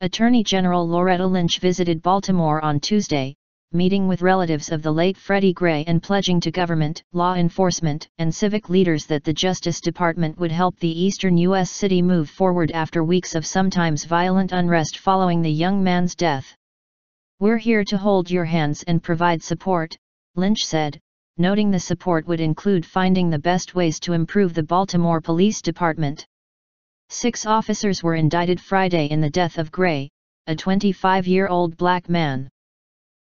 Attorney General Loretta Lynch visited Baltimore on Tuesday, meeting with relatives of the late Freddie Gray and pledging to government, law enforcement, and civic leaders that the Justice Department would help the eastern U.S. city move forward after weeks of sometimes violent unrest following the young man's death. "We're here to hold your hands and provide support," Lynch said, noting the support would include finding the best ways to improve the Baltimore Police Department. 6 officers were indicted Friday in the death of Gray, a 25-year-old black man.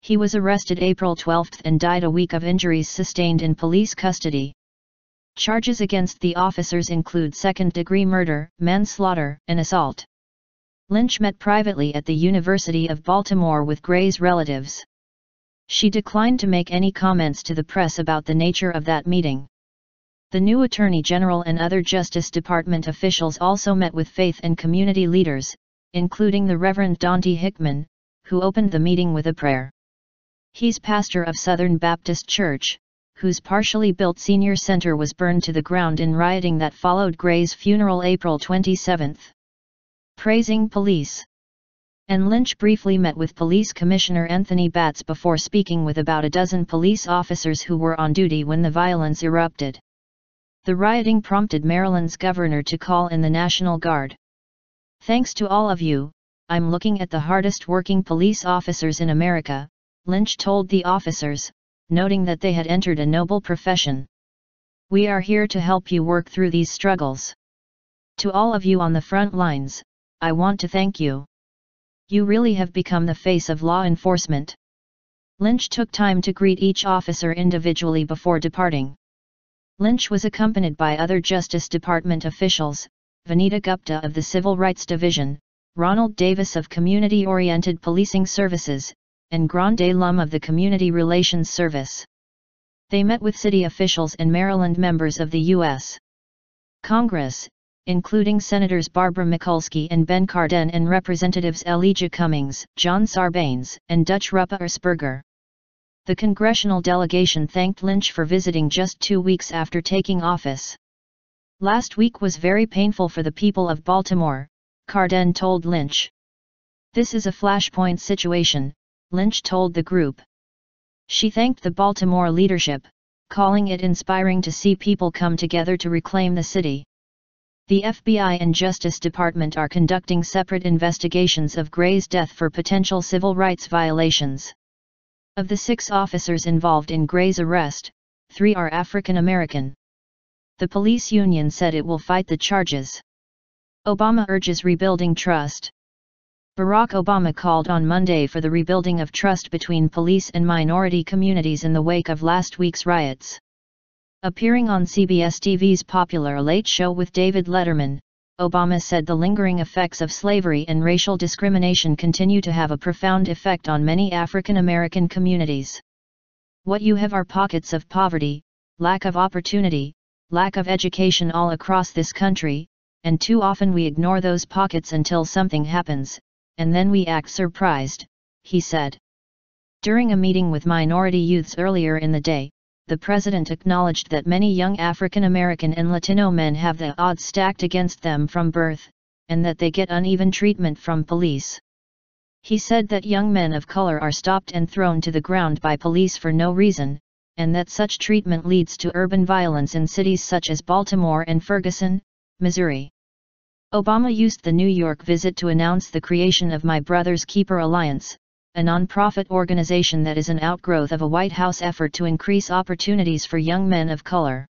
He was arrested April 12 and died a week of injuries sustained in police custody. Charges against the officers include second-degree murder, manslaughter, and assault. Lynch met privately at the University of Baltimore with Gray's relatives. She declined to make any comments to the press about the nature of that meeting. The new Attorney General and other Justice Department officials also met with faith and community leaders, including the Reverend Dante Hickman, who opened the meeting with a prayer. He's pastor of Southern Baptist Church, whose partially built senior center was burned to the ground in rioting that followed Gray's funeral April 27. Praising police. And Lynch briefly met with Police Commissioner Anthony Batts before speaking with about a dozen police officers who were on duty when the violence erupted. The rioting prompted Maryland's governor to call in the National Guard. "Thanks to all of you, I'm looking at the hardest working police officers in America," Lynch told the officers, noting that they had entered a noble profession. "We are here to help you work through these struggles. To all of you on the front lines, I want to thank you. You really have become the face of law enforcement." Lynch took time to greet each officer individually before departing. Lynch was accompanied by other Justice Department officials, Vanita Gupta of the Civil Rights Division, Ronald Davis of Community-Oriented Policing Services, and Grande Lum of the Community Relations Service. They met with city officials and Maryland members of the U.S. Congress, including Senators Barbara Mikulski and Ben Cardin and Representatives Elijah Cummings, John Sarbanes, and Dutch Ruppe Ersperger. The congressional delegation thanked Lynch for visiting just 2 weeks after taking office. "Last week was very painful for the people of Baltimore," Cardin told Lynch. "This is a flashpoint situation," Lynch told the group. She thanked the Baltimore leadership, calling it inspiring to see people come together to reclaim the city. The FBI and Justice Department are conducting separate investigations of Gray's death for potential civil rights violations. Of the 6 officers involved in Gray's arrest, 3 are African American. The police union said it will fight the charges. Obama urges rebuilding trust. Barack Obama called on Monday for the rebuilding of trust between police and minority communities in the wake of last week's riots. Appearing on CBS TV's popular Late Show with David Letterman, Obama said the lingering effects of slavery and racial discrimination continue to have a profound effect on many African American communities. "What you have are pockets of poverty, lack of opportunity, lack of education all across this country, and too often we ignore those pockets until something happens, and then we act surprised," he said. During a meeting with minority youths earlier in the day, the president acknowledged that many young African American and Latino men have the odds stacked against them from birth, and that they get uneven treatment from police. He said that young men of color are stopped and thrown to the ground by police for no reason, and that such treatment leads to urban violence in cities such as Baltimore and Ferguson, Missouri. Obama used the New York visit to announce the creation of My Brother's Keeper Alliance, a nonprofit organization that is an outgrowth of a White House effort to increase opportunities for young men of color.